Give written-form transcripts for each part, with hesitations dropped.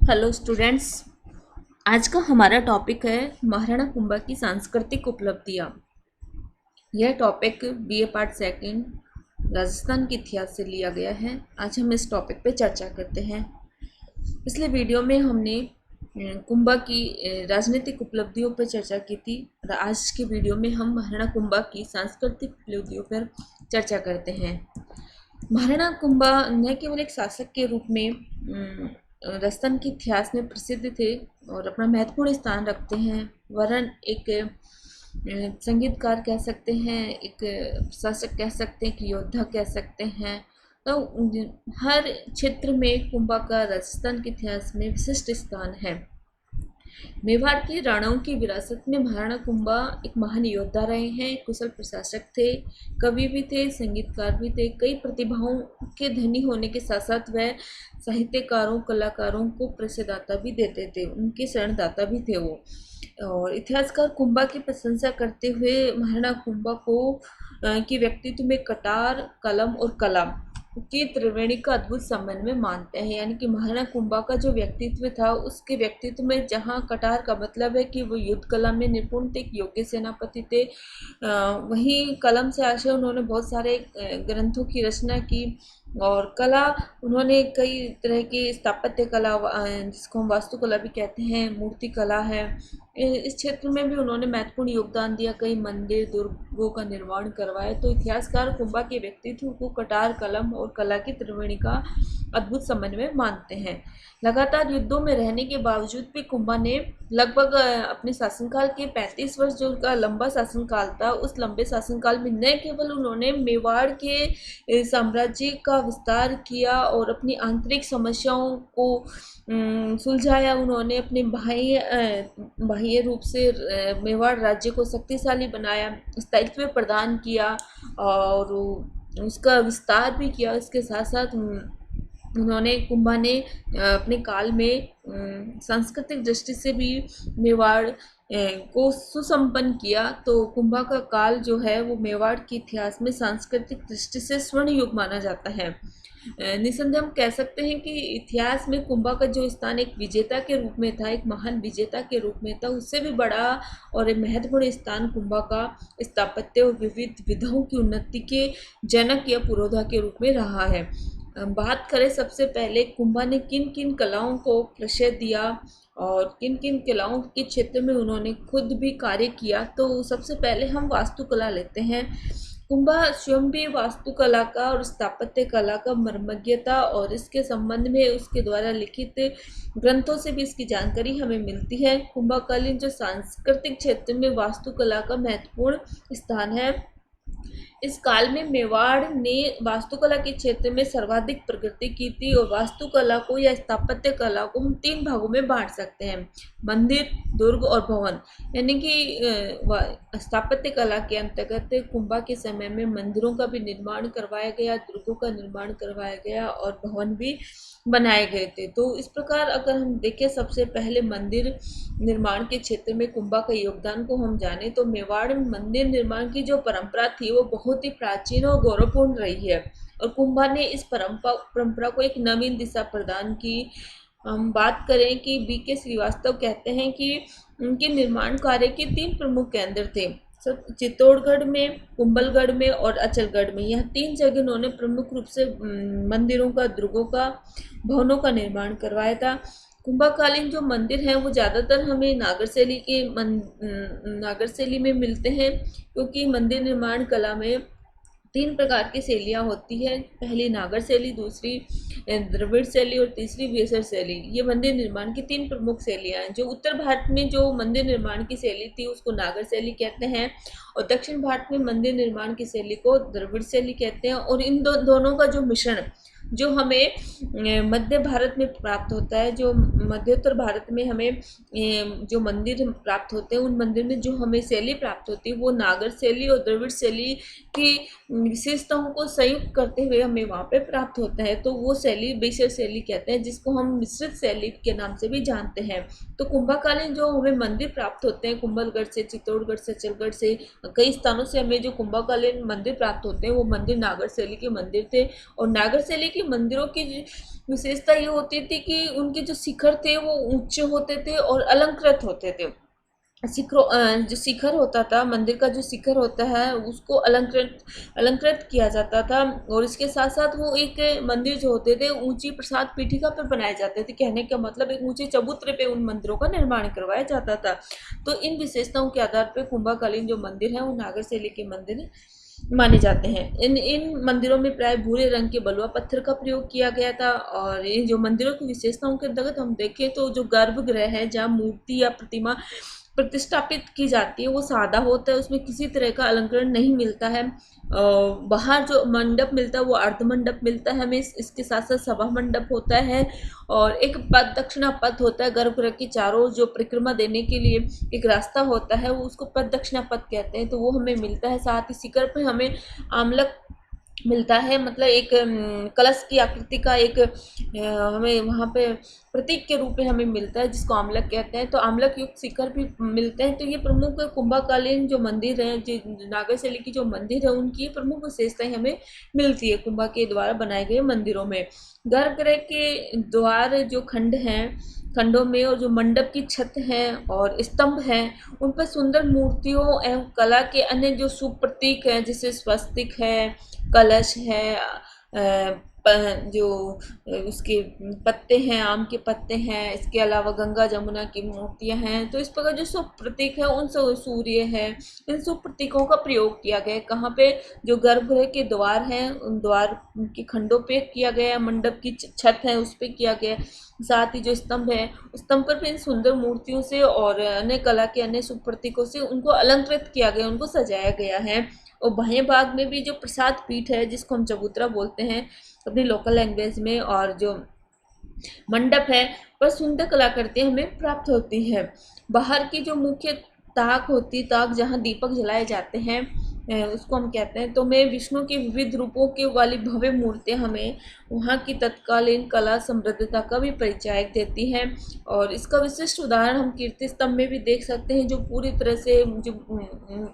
Hello students. आज का हमारा टॉपिक है महाराणा कुंभा की सांस्कृतिक उपलब्धियाँ। यह topic BA part second Rajasthan के इतिहास से लिया गया है। आज हम इस टॉपिक पे चर्चा करते हैं। पिछले वीडियो में हमने कुंभा की राजनीतिक उपलब्धियों पर चर्चा की थी और आज के वीडियो में हम महाराणा कुंभा की सांस्कृतिक उपलब्धियों पर चर्चा करते हैं। महाराणा कुंभा न केवल एक शासक के रूप में राजस्थान के इतिहास में प्रसिद्ध थे और अपना महत्वपूर्ण स्थान रखते हैं, वरन एक संगीतकार कह सकते हैं, एक शासक कह सकते हैं, एक योद्धा कह सकते हैं। तो हर क्षेत्र में कुंभा का राजस्थान के इतिहास में विशिष्ट स्थान है। मेवाड़ के राणाओं की विरासत में महाराणा कुंभा एक महान योद्धा रहे हैं, कुशल प्रशासक थे, कवि भी थे, संगीतकार भी थे। कई प्रतिभाओं के धनी होने के साथ साथ वह साहित्यकारों, कलाकारों को प्रसिद्धता भी देते थे, उनके शरणदाता भी थे वो। और इतिहासकार कुंभा की प्रशंसा करते हुए महाराणा कुंभा को की व्यक्तित्व में कटार, कलम और कला की त्रिवेणी का अद्भुत समन्वय मानते हैं। यानी कि महाराणा कुंभा का जो व्यक्तित्व था, उसके व्यक्तित्व में जहाँ कटार का मतलब है कि वो युद्ध कला में निपुण थे, योग्य सेनापति थे, वहीं कलम से आशय उन्होंने बहुत सारे ग्रंथों की रचना की। और कला, उन्होंने कई तरह की स्थापत्य कला, जिसको हम वास्तुकला भी कहते हैं, मूर्ति कला है, इस क्षेत्र में भी उन्होंने महत्वपूर्ण योगदान दिया। कई मंदिर, दुर्गों का निर्माण करवाया। तो इतिहासकार कुंभा के व्यक्तित्व को कटार, कलम और कला की त्रिवेणी का अद्भुत समन्वय मानते हैं। लगातार युद्धों में रहने के बावजूद भी कुंभा ने लगभग अपने शासनकाल के 35 वर्ष, जो उनका लंबा शासनकाल था, उस लंबे शासनकाल में न केवल उन्होंने मेवाड़ के साम्राज्य का विस्तार किया और अपनी आंतरिक समस्याओं को सुलझाया, उन्होंने अपने बाह्य रूप से मेवाड़ राज्य को शक्तिशाली बनाया, स्थायित्व प्रदान किया और उसका विस्तार भी किया। इसके साथ साथ उन्होंने, कुंभा ने अपने काल में सांस्कृतिक दृष्टि से भी मेवाड़ को सुसंपन्न किया। तो कुंभा का काल जो है वो मेवाड़ के इतिहास में सांस्कृतिक दृष्टि से स्वर्ण युग माना जाता है। निसंदेह हम कह सकते हैं कि इतिहास में कुंभा का जो स्थान एक विजेता के रूप में था, एक महान विजेता के रूप में था, उससे भी बड़ा और एक महत्वपूर्ण स्थान कुंभा का स्थापत्य और विविध विधाओं की उन्नति के जनक या पुरोधा के रूप में रहा है। बात करें सबसे पहले कुंभा ने किन किन कलाओं को प्रश्रय दिया और किन किन कलाओं के क्षेत्र में उन्होंने खुद भी कार्य किया, तो सबसे पहले हम वास्तुकला लेते हैं। कुंभा स्वयं भी वास्तुकला का और स्थापत्य कला का मर्मज्ञता और इसके संबंध में उसके द्वारा लिखित ग्रंथों से भी इसकी जानकारी हमें मिलती है। कुंभाकालीन जो सांस्कृतिक क्षेत्र में वास्तुकला का महत्वपूर्ण स्थान है, इस काल में मेवाड़ ने वास्तुकला के क्षेत्र में सर्वाधिक प्रगति की थी। और वास्तुकला को या स्थापत्य कला को हम 3 भागों में बांट सकते हैं: मंदिर, दुर्ग और भवन। यानी कि स्थापत्य कला के अंतर्गत कुंभा के समय में मंदिरों का भी निर्माण करवाया गया, दुर्गों का निर्माण करवाया गया और भवन भी बनाए गए थे। तो इस प्रकार अगर हम देखें, सबसे पहले मंदिर निर्माण के क्षेत्र में कुंभा का योगदान को हम जाने तो मेवाड़ में मंदिर निर्माण की जो परंपरा थी वो बहुत ही प्राचीन और गौरवपूर्ण रही है और कुंभा ने इस परंपरा को एक नवीन दिशा प्रदान की। हम बात करें कि बीके श्रीवास्तव कहते हैं कि उनके निर्माण कार्य के 3 प्रमुख केंद्र थे, चित्तौड़गढ़ में, कुंभलगढ़ में और अचलगढ़ में। यह 3 जगह उन्होंने प्रमुख रूप से मंदिरों का, दुर्गों का, भवनों का निर्माण करवाया था। कुंभाकालीन जो मंदिर हैं वो ज़्यादातर हमें नागर शैली में मिलते हैं, क्योंकि मंदिर निर्माण कला में 3 प्रकार की शैलियाँ होती है। पहली नागर शैली, दूसरी द्रविड़ शैली और तीसरी वेसर शैली। ये मंदिर निर्माण की 3 प्रमुख शैलियाँ हैं। जो उत्तर भारत में जो मंदिर निर्माण की शैली थी उसको नागर शैली कहते हैं और दक्षिण भारत में मंदिर निर्माण की शैली को द्रविड़ शैली कहते हैं। और इन दोनों का जो मिश्रण जो हमें मध्य भारत में प्राप्त होता है, जो मध्योत्तर भारत में हमें जो मंदिर प्राप्त होते हैं, उन मंदिर में जो हमें शैली प्राप्त होती है वो नागर शैली और द्रविड़ शैली की विशेषताओं को संयुक्त करते हुए हमें वहाँ पे प्राप्त होता है। तो वो शैली बेसर शैली कहते हैं, जिसको हम मिश्रित शैली के नाम से भी जानते हैं। तो कुंभाकालीन जो हमें मंदिर प्राप्त होते हैं, कुंभलगढ़ से, चित्तौड़गढ़ से, अचलगढ़ से, कई स्थानों से हमें जो कुंभाकालीन मंदिर प्राप्त होते हैं वो मंदिर नागर शैली के मंदिर थे। और नागर शैली के कि मंदिरों की विशेषता ये होती थी कि उनके जो शिखर थे वो ऊंचे होते थे और अलंकृत होते थे। जो शिखर होता था, मंदिर का जो शिखर होता है उसको अलंकृत अलंकृत किया जाता था। और इसके साथ साथ वो एक मंदिर जो होते थे ऊंची प्रसाद पीठिका पर बनाए जाते थे। कहने का मतलब एक ऊंचे चबूतरे पे उन मंदिरों का निर्माण करवाया जाता था। तो इन विशेषताओं के आधार पर कुंभाकालीन जो मंदिर है वो नागर शैली के मंदिर माने जाते हैं। इन इन मंदिरों में प्राय भूरे रंग के बलुआ पत्थर का प्रयोग किया गया था। और इन जो मंदिरों की विशेषताओं के अंतर्गत हम देखें तो जो गर्भगृह है जहाँ मूर्ति या प्रतिमा प्रतिष्ठापित की जाती है वो सादा होता है, उसमें किसी तरह का अलंकरण नहीं मिलता है। बाहर जो मंडप मिलता है वो अर्ध मंडप मिलता है हमें, इसके साथ साथ सभा मंडप होता है। और एक पथ दक्षिणा पथ होता है, गर्भगृह की चारों जो परिक्रमा देने के लिए एक रास्ता होता है वो उसको पथ दक्षिणा पथ कहते हैं, तो वो हमें मिलता है। साथ ही शिखर पे हमें आमलक मिलता है, मतलब एक कलश की आकृति का एक हमें वहाँ पे प्रतीक के रूप में हमें मिलता है जिसको आमलक कहते हैं। तो आमलक युक्त शिखर भी मिलते हैं। तो ये प्रमुख कुंभाकालीन जो मंदिर है, जो नागर शैली की जो मंदिर है उनकी प्रमुख विशेषताएं हमें मिलती है कुंभा के द्वारा बनाए गए मंदिरों में। गर्भगृह के द्वार जो खंड हैं, खंडों में और जो मंडप की छत है और स्तंभ हैं उन पर सुंदर मूर्तियों एवं कला के अन्य जो शुभ प्रतीक हैं जैसे स्वस्तिक है, कलश है, जो उसके पत्ते हैं, आम के पत्ते हैं, इसके अलावा गंगा जमुना की मूर्तियां हैं। तो इस प्रकार जो शुभ प्रतीक है उन सूर्य है, इन शुभ प्रतीकों का प्रयोग किया गया है। कहाँ पे? जो गर्भगृह के द्वार हैं उन द्वार के खंडों पे किया गया, मंडप की छत है उस पे किया गया, साथ ही जो स्तंभ है उस स्तंभ पर भी इन सुंदर मूर्तियों से और अन्य कला के अन्य शुभ प्रतीकों से उनको अलंकृत किया गया, उनको सजाया गया है। और बाह्य भाग में भी जो प्रसाद पीठ है जिसको हम चबूतरा बोलते हैं अपनी लोकल लैंग्वेज में, और जो मंडप है पर सुंदर कलाकृतियां हमें प्राप्त होती है। बाहर की जो मुख्य ताक होती, ताक जहाँ दीपक जलाए जाते हैं उसको हम कहते हैं। तो मैं विष्णु के विविध रूपों के वाली भव्य मूर्तियां हमें वहाँ की तत्कालीन कला समृद्धता का भी परिचय देती हैं। और इसका विशिष्ट उदाहरण हम कीर्ति स्तंभ में भी देख सकते हैं, जो पूरी तरह से जो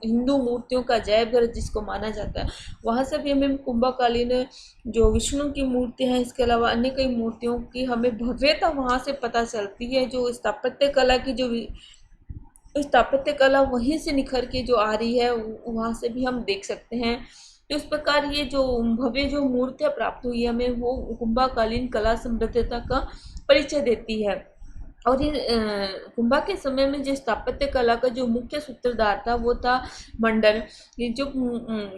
हिंदू मूर्तियों का जयघर जिसको माना जाता है, वहाँ से भी हमें कुंभकालीन जो विष्णु की मूर्ति है, इसके अलावा अन्य कई मूर्तियों की हमें भव्यता वहाँ से पता चलती है। जो स्थापत्य कला की जो स्थापत्य कला वहीं से निखर के जो आ रही है वहाँ से भी हम देख सकते हैं। तो इस प्रकार ये जो भव्य जो मूर्तियाँ प्राप्त हुई है हमें वो कुंभकालीन कला समृद्धता का परिचय देती है। और ये कुंभा के समय में जो स्थापत्य कला का जो मुख्य सूत्रधार था वो था मंडल। ये जो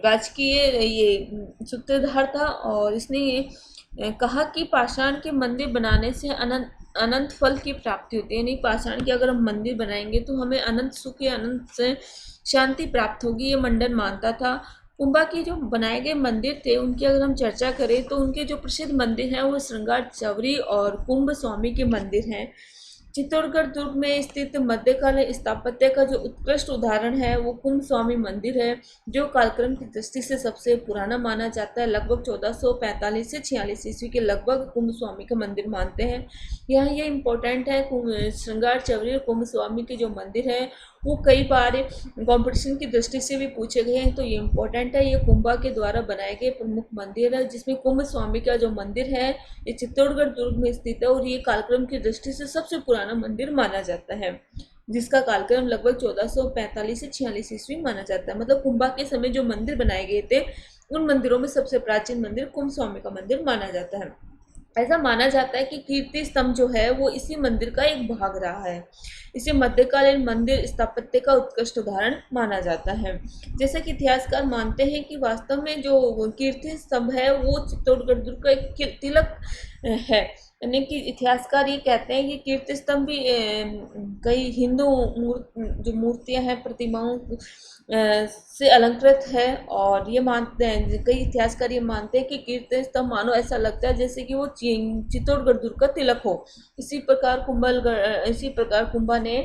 राजकीय ये सूत्रधार था और इसने ये कहा कि पाषाण के मंदिर बनाने से अनंत फल की प्राप्ति होती है। यानी पाषाण के अगर हम मंदिर बनाएंगे तो हमें अनंत सुख या अनंत से शांति प्राप्त होगी, ये मंडन मानता था। कुंभा के जो बनाए गए मंदिर थे उनकी अगर हम चर्चा करें तो उनके जो प्रसिद्ध मंदिर हैं वो श्रृंगार चवरी और कुंभ स्वामी के मंदिर हैं। चित्तौड़गढ़ दुर्ग में स्थित मध्यकालीन स्थापत्य का जो उत्कृष्ट उदाहरण है वो कुंभ स्वामी मंदिर है, जो कालक्रम की दृष्टि से सबसे पुराना माना जाता है। लगभग 1445 से 46 ईस्वी के लगभग कुंभ स्वामी का मंदिर मानते हैं। यहाँ ये इम्पोर्टेंट है, श्रृंगार चवरी और कुंभ स्वामी के जो मंदिर है वो कई बार कंपटीशन की दृष्टि से भी पूछे गए हैं, तो ये इम्पोर्टेंट है। ये कुंभा के द्वारा बनाए गए प्रमुख मंदिर है, जिसमें कुंभ स्वामी का जो मंदिर है ये चित्तौड़गढ़ दुर्ग में स्थित है और ये कालक्रम की दृष्टि से सबसे पुराना मंदिर माना जाता है, जिसका कालक्रम लगभग 1445 से 46 ईस्वी माना जाता है। मतलब कुंभा के समय जो मंदिर बनाए गए थे उन मंदिरों में सबसे प्राचीन मंदिर कुंभ स्वामी का मंदिर माना जाता है। ऐसा माना जाता है कि कीर्ति स्तंभ जो है वो इसी मंदिर का एक भाग रहा है। इसे मध्यकालीन मंदिर स्थापत्य का उत्कृष्ट उदाहरण माना जाता है। जैसे कि इतिहासकार मानते हैं कि वास्तव में जो कीर्ति स्तंभ है वो चित्तौड़गढ़ दुर्ग का एक तिलक है। यानी कि इतिहासकार ये कहते हैं कि कीर्ति स्तंभ भी कई हिंदू जो मूर्तियां हैं प्रतिमाओं से अलंकृत है। और ये मानते हैं, कई इतिहासकार ये मानते हैं कि कीर्ति स्तंभ मानो ऐसा लगता है जैसे कि वो चित्तौड़गढ़ दुर्ग का तिलक हो। इसी प्रकार कुंभा ने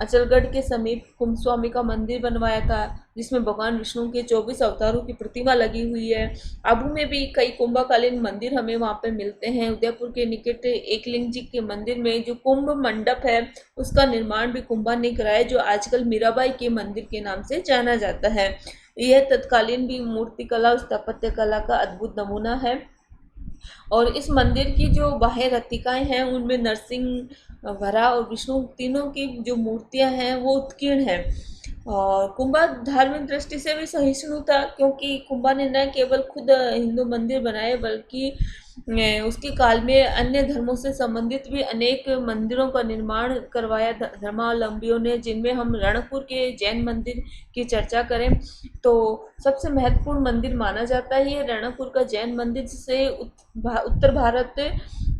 अचलगढ़ के समीप कुंभ स्वामी का मंदिर बनवाया था, जिसमें भगवान विष्णु के 24 अवतारों की प्रतिमा लगी हुई है। आबू में भी कई कुंभकालीन मंदिर हमें वहाँ पे मिलते हैं। उदयपुर के निकट एकलिंग जी के मंदिर में जो कुंभ मंडप है उसका निर्माण भी कुंभा ने कराया, जो आजकल मीराबाई के मंदिर के नाम से जाना जाता है। यह तत्कालीन भी मूर्ति कला और स्थापत्य कला का अद्भुत नमूना है। और इस मंदिर की जो बाह्य रतिकाएं हैं उनमें नरसिंह, वरा और विष्णु तीनों की जो मूर्तियां हैं वो उत्कीर्ण हैं। और कुंभा धार्मिक दृष्टि से भी सहिष्णु था, क्योंकि कुंभा ने न केवल खुद हिंदू मंदिर बनाए बल्कि उसके काल में अन्य धर्मों से संबंधित भी अनेक मंदिरों का निर्माण करवाया धर्मावलंबियों ने, जिनमें हम रणकपुर के जैन मंदिर की चर्चा करें तो सबसे महत्वपूर्ण मंदिर माना जाता है ये रणकपुर का जैन मंदिर, जिसे उत्तर भारत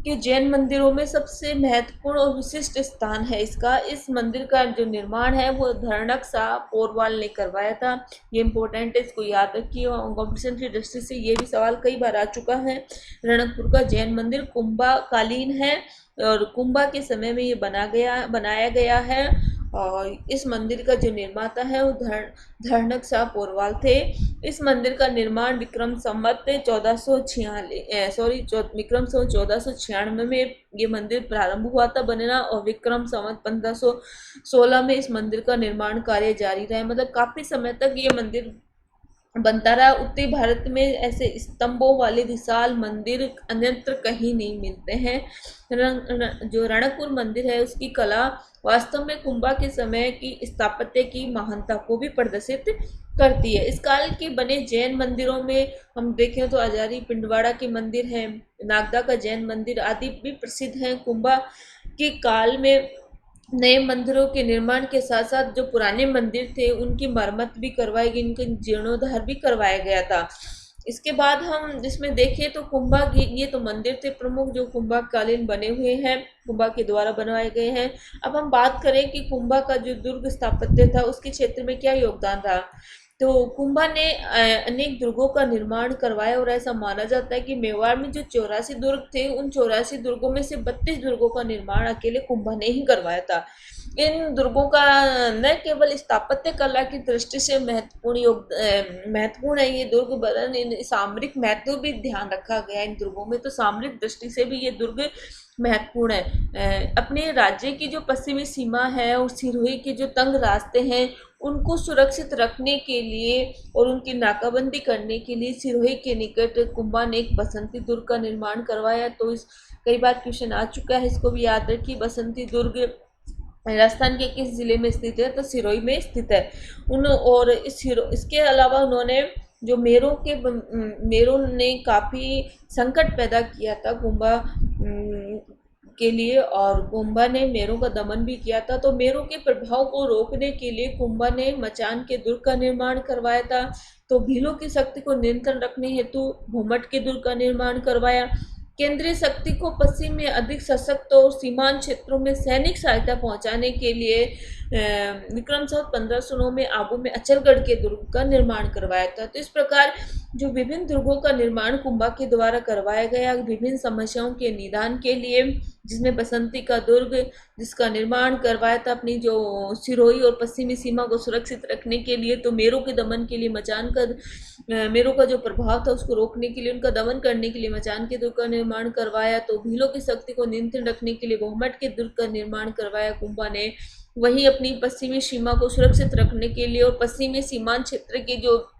के जैन मंदिरों में सबसे महत्वपूर्ण और विशिष्ट स्थान है इसका। इस मंदिर का जो निर्माण है वो धरणक शाह पोरवाल ने करवाया था। ये इम्पोर्टेंट है, इसको याद रखिए। कॉम्पिटिशन की दृष्टि से ये भी सवाल कई बार आ चुका है। रणकपुर का जैन मंदिर कुंभा कालीन है और कुंभा के समय में ये बनाया गया है। और इस मंदिर का जो निर्माता है वो धरणक शाह पोरवाल थे। इस मंदिर का निर्माण विक्रम संवत 1496 में ये मंदिर प्रारंभ हुआ था बनना, और विक्रम संवत 1516 में इस मंदिर का निर्माण कार्य जारी रहा। मतलब काफी समय तक ये मंदिर बनता रहा। उत्तरी भारत में ऐसे स्तंभों वाले विशाल मंदिर अन्यत्र कहीं नहीं मिलते हैं। जो रणकपुर मंदिर है उसकी कला वास्तव में कुंभा के समय की स्थापत्य की महानता को भी प्रदर्शित करती है। इस काल के बने जैन मंदिरों में हम देखें तो अजारी पिंडवाड़ा के मंदिर हैं, नागदा का जैन मंदिर आदि भी प्रसिद्ध हैं। कुंभा के काल में नए मंदिरों के निर्माण के साथ साथ जो पुराने मंदिर थे उनकी मरम्मत भी करवाई गई, इनका जीर्णोद्धार भी करवाया गया था। इसके बाद हम जिसमें देखें तो कुंभा की ये तो मंदिर थे प्रमुख जो कुंभा कालीन बने हुए हैं, कुंभा के द्वारा बनवाए गए हैं। अब हम बात करें कि कुंभा का जो दुर्ग स्थापत्य था उसके क्षेत्र में क्या योगदान रहा। तो कुंभा ने अनेक दुर्गों का निर्माण करवाया और ऐसा माना जाता है कि मेवाड़ में जो 84 दुर्ग थे उन 84 दुर्गों में से 32 दुर्गों का निर्माण अकेले कुंभा ने ही करवाया था। इन दुर्गों का न केवल स्थापत्य कला की दृष्टि से महत्वपूर्ण है ये दुर्ग, वरन इन सामरिक महत्व भी ध्यान रखा गया इन दुर्गों में। तो सामरिक दृष्टि से भी ये दुर्ग महत्वपूर्ण है। अपने राज्य की जो पश्चिमी सीमा है और सिरोही के जो तंग रास्ते हैं उनको सुरक्षित रखने के लिए और उनकी नाकाबंदी करने के लिए सिरोही के निकट कुंभा ने एक बसंती दुर्ग का निर्माण करवाया। तो इस कई बार क्वेश्चन आ चुका है, इसको भी याद रखिए। बसंती दुर्ग राजस्थान के किस जिले में स्थित है, तो सिरोही में स्थित है। और इसके अलावा उन्होंने जो मेरों ने काफ़ी संकट पैदा किया था कुंभा के लिए, और कुंभा ने मेरों का दमन भी किया था। तो मेरों के प्रभाव को रोकने के लिए कुंभा ने मचान के दुर्ग का निर्माण करवाया था। तो भीलों की शक्ति को नियंत्रण रखने हेतु भूमट के दुर्ग का निर्माण करवाया। केंद्रीय शक्ति को पश्चिम में अधिक सशक्त और सीमांत क्षेत्रों में सैनिक सहायता पहुंचाने के लिए विक्रम संवत 1509 में आबू में अचलगढ़ के दुर्ग का निर्माण करवाया था। तो इस प्रकार जो विभिन्न दुर्गों का निर्माण कुंभा के द्वारा करवाया गया विभिन्न समस्याओं के निदान के लिए, जिसमें बसंती का दुर्ग जिसका निर्माण करवाया था अपनी जो सिरोही और पश्चिमी सीमा को सुरक्षित रखने के लिए, तो मेरों के दमन के लिए मचान का मेरों का जो प्रभाव था उसको रोकने के लिए, उनका दमन करने के लिए मचान के दुर्ग का निर्माण करवाया। तो भीलों की शक्ति को नियंत्रण रखने के लिए बहुमठ के दुर्ग का निर्माण करवाया कुंभा ने। वहीं अपनी पश्चिमी सीमा को सुरक्षित रखने के लिए और पश्चिमी सीमांत क्षेत्र के जो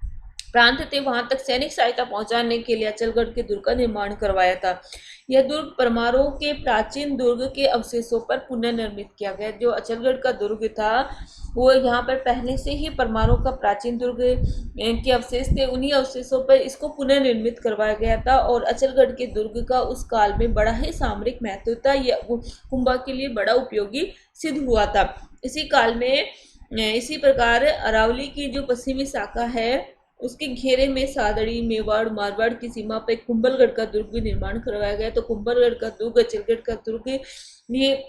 प्रांत थे वहां तक सैनिक सहायता पहुंचाने के लिए अचलगढ़ के दुर्ग का निर्माण करवाया था। यह दुर्ग परमारों के प्राचीन दुर्ग के अवशेषों पर पुनर्निर्मित किया गया। जो अचलगढ़ का दुर्ग था वो यहाँ पर पहले से ही परमारों का प्राचीन दुर्ग के अवशेष थे, उन्हीं अवशेषों पर इसको पुनर्निर्मित करवाया गया था। और अचलगढ़ के दुर्ग का उस काल में बड़ा ही सामरिक महत्व था, यह कुंभा के लिए बड़ा उपयोगी सिद्ध हुआ था। इसी काल में इसी प्रकार अरावली की जो पश्चिमी शाखा है उसके घेरे में सादड़ी, मेवाड़, मारवाड़ की सीमा पर कुंभलगढ़ का दुर्ग भी निर्माण करवाया गया। तो कुंभलगढ़ का दुर्ग, अचलगढ़ का दुर्ग ये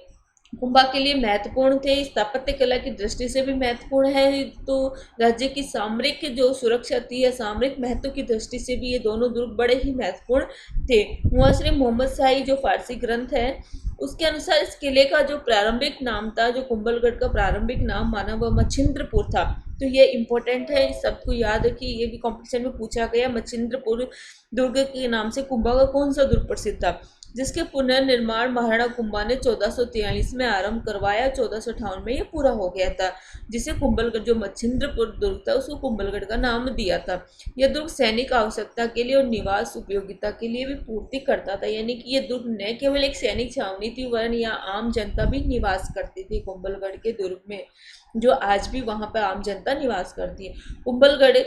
कुंभा के लिए महत्वपूर्ण थे, स्थापत्य कला की दृष्टि से भी महत्वपूर्ण है। तो राज्य की सामरिक जो सुरक्षा थी या सामरिक महत्व की दृष्टि से भी ये दोनों दुर्ग बड़े ही महत्वपूर्ण थे। मुअस्सिर मोहम्मद शाही जो फारसी ग्रंथ है उसके अनुसार इस किले का जो प्रारंभिक नाम था, जो कुंभलगढ़ का प्रारंभिक नाम माना वह मच्छिंद्रपुर था। तो ये इम्पोर्टेंट है, सबको याद रखिए, ये भी कॉम्पिटिशन में पूछा गया। मच्छिंद्रपुर दुर्ग के नाम से कुंभा का कौन सा दुर्ग प्रसिद्ध था। जिसके पुनर्निर्माण महाराणा कुंभा ने 1443 में आरंभ करवाया। 1458 में ये पूरा हो गया था, जिसे कुंभलगढ़, जो मच्छिंद्रपुर दुर्ग था, उसको कुंभलगढ़ का नाम दिया था। यह दुर्ग सैनिक आवश्यकता के लिए और निवास उपयोगिता के लिए भी पूर्ति करता था, यानी कि यह दुर्ग न केवल एक सैनिक छावनी थी, वरन यहाँ आम जनता भी निवास करती थी कुंभलगढ़ के दुर्ग में, जो आज भी वहाँ पर आम जनता निवास करती है। कुंभलगढ़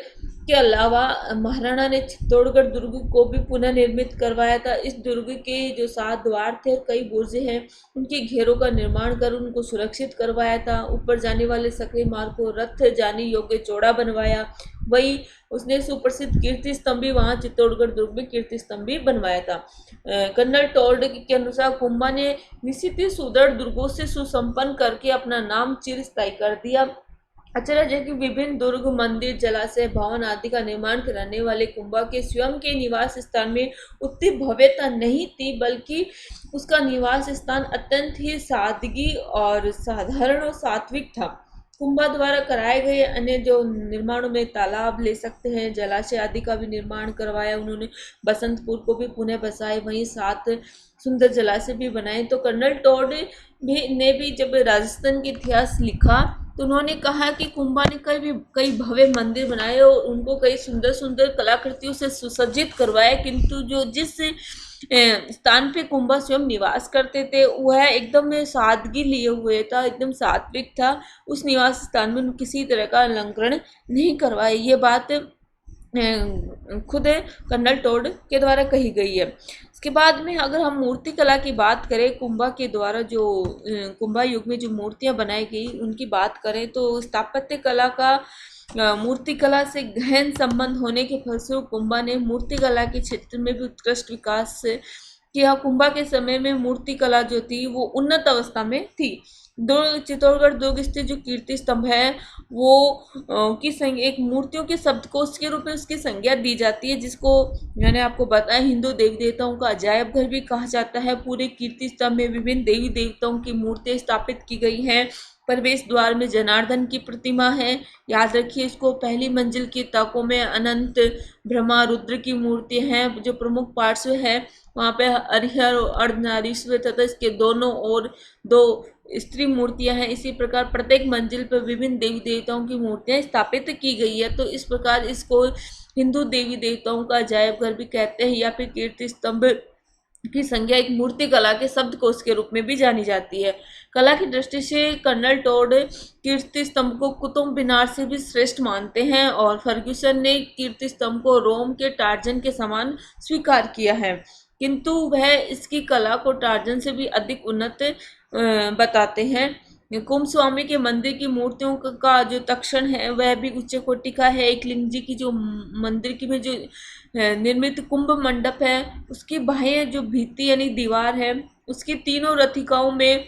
के अलावा महाराणा ने चित्तौड़गढ़ दुर्ग को भी पुनः निर्मित करवाया था। इस दुर्ग के जो 7 द्वार थे, कई बुर्जे हैं, उनके घेरों का निर्माण कर उनको सुरक्षित करवाया था। ऊपर जाने वाले सकरी मार्ग को रथ जाने योग्य चौड़ा बनवाया। वही उसने सुप्रसिद्ध कीर्ति स्तंभ भी वहाँ चित्तौड़गढ़ दुर्ग में कीर्ति स्तंभ भी बनवाया था। कर्नल टॉल्ड के अनुसार कुंभा ने निश्चित ही सुदृढ़ दुर्गों से सुसंपन्न करके अपना नाम चिरस्थायी कर दिया। अचरज है कि विभिन्न दुर्ग, मंदिर, जलाशय, भवन आदि का निर्माण कराने वाले कुंभा के स्वयं के निवास स्थान में उतनी भव्यता नहीं थी, बल्कि उसका निवास स्थान अत्यंत ही सादगी और साधारण और सात्विक था। कुंभा द्वारा कराए गए अन्य जो निर्माणों में तालाब ले सकते हैं, जलाशय आदि का भी निर्माण करवाया उन्होंने। बसंतपुर को भी पुनः बसाए, वहीं 7 सुंदर जलाशय भी बनाए। तो कर्नल टॉड ने भी जब राजस्थान के इतिहास लिखा तो उन्होंने कहा कि कुंभा ने कई भव्य मंदिर बनाए और उनको कई सुंदर सुंदर कलाकृतियों से सुसज्जित करवाया, किंतु जो जिस स्थान पे कुंभा स्वयं निवास करते थे वह एकदम सादगी लिए हुए था, एकदम सात्विक था। उस निवास स्थान में किसी तरह का अलंकरण नहीं करवाए। ये बात खुद कर्नल टॉड के द्वारा कही गई है। इसके बाद में अगर हम मूर्ति कला की बात करें, कुंभा के द्वारा जो कुंभा युग में जो मूर्तियां बनाई गई उनकी बात करें, तो स्थापत्य कला का मूर्ति कला से गहन संबंध होने के फलस्वरूप कुंभा ने मूर्ति कला के क्षेत्र में भी उत्कृष्ट विकास किया। कुंभा के समय में मूर्ति कला जो थी वो उन्नत अवस्था में थी। चित्तौड़गढ़ दुर्ग स्थित जो कीर्ति स्तंभ है वो की संज्ञा एक मूर्तियों के शब्दकोश के रूप में उसकी संज्ञा दी जाती है, जिसको मैंने आपको बताया हिंदू देवी देवताओं का अजायब घर भी कहा जाता है। पूरे कीर्ति स्तंभ में विभिन्न देवी देवताओं की मूर्तियां स्थापित की गई हैं। प्रवेश द्वार में जनार्दन की प्रतिमा है, याद रखिए इसको। पहली मंजिल की ताकों में अनंत, ब्रह्मा, रुद्र की मूर्ति हैं। जो प्रमुख पार्श्व है वहाँ पे हरिहर और अर्धनारीश्वर तथा इसके दोनों ओर 2 स्त्री मूर्तियां हैं। इसी प्रकार प्रत्येक मंजिल पर विभिन्न देवी देवताओं की मूर्तियां स्थापित की गई है। तो इस प्रकार इसको हिंदू देवी देवताओं का अजायब घर भी कहते हैं, या फिर कीर्ति स्तंभ की संज्ञा एक मूर्ति कला के शब्दकोश के रूप में भी जानी जाती है। कला की दृष्टि से कर्नल टॉड कीर्ति स्तंभ को कुतुब मीनार से भी श्रेष्ठ मानते हैं, और फर्ग्यूसन ने कीर्ति स्तंभ को रोम के टार्जन के समान स्वीकार किया है, किंतु वह इसकी कला को टार्जन से भी अधिक उन्नत बताते हैं। कुंभस्वामी के मंदिर की मूर्तियों का जो तक्षण है वह भी उच्च कोटि का है। एक लिंग जी की जो मंदिर की में जो निर्मित कुंभ मंडप है उसकी बाह्य जो भित्ति यानी दीवार है उसकी तीनों रथिकाओं में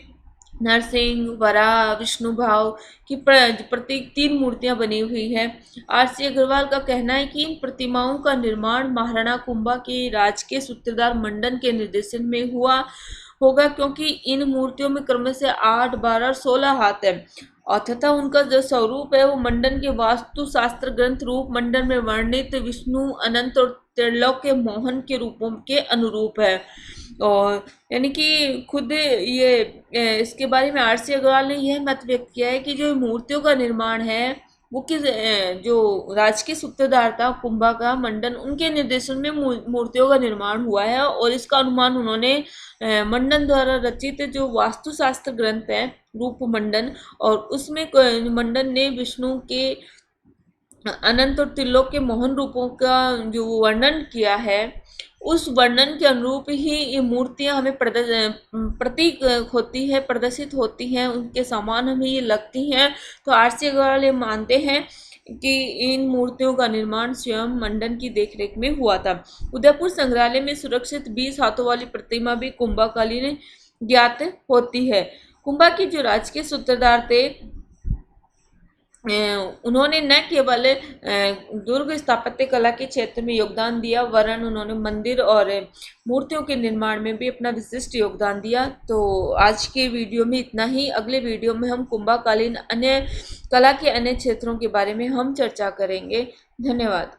नरसिंह, वराह, विष्णु भाव की प्रतीक 3 मूर्तियां बनी हुई है। आर.सी. अग्रवाल का कहना है कि इन प्रतिमाओं का निर्माण महाराणा कुंभा के राजकीय सूत्रधार मंडन के निर्देशन में हुआ होगा, क्योंकि इन मूर्तियों में क्रमशः 8, 12 और 16 हाथ है, और तथा उनका जो स्वरूप है वो मंडन के वास्तु शास्त्र ग्रंथ रूप मंडन में वर्णित विष्णु, अनंत और त्रिलोक के मोहन के रूपों के अनुरूप है। और यानी कि खुद ये इसके बारे में आर.सी. अग्रवाल ने यह मत व्यक्त किया है कि जो मूर्तियों का निर्माण है वो किस जो राजकीय सूत्रधार था कुंभा का मंडन, उनके निर्देशन में मूर्तियों का निर्माण हुआ है, और इसका अनुमान उन्होंने मंडन द्वारा रचित जो वास्तुशास्त्र ग्रंथ है रूप मंडन, और उसमें मंडन ने विष्णु के अनंत और त्रिलोक के मोहन रूपों का जो वर्णन किया है उस वर्णन के अनुरूप ही ये मूर्तियां हमें प्रतीक होती है, प्रदर्शित होती हैं, उनके समान हमें ये लगती हैं। तो आर.सी. अग्रवाल ये मानते हैं कि इन मूर्तियों का निर्माण स्वयं मंडन की देखरेख में हुआ था। उदयपुर संग्रहालय में सुरक्षित 20 हाथों वाली प्रतिमा भी कुंभाकालीन ज्ञात होती है। कुंभा की जो राजकीय सूत्रधार थे उन्होंने न केवल दुर्ग स्थापत्य कला के क्षेत्र में योगदान दिया, वरन उन्होंने मंदिर और मूर्तियों के निर्माण में भी अपना विशिष्ट योगदान दिया। तो आज के वीडियो में इतना ही। अगले वीडियो में हम कुंभाकालीन अन्य कला के अन्य क्षेत्रों के बारे में हम चर्चा करेंगे। धन्यवाद।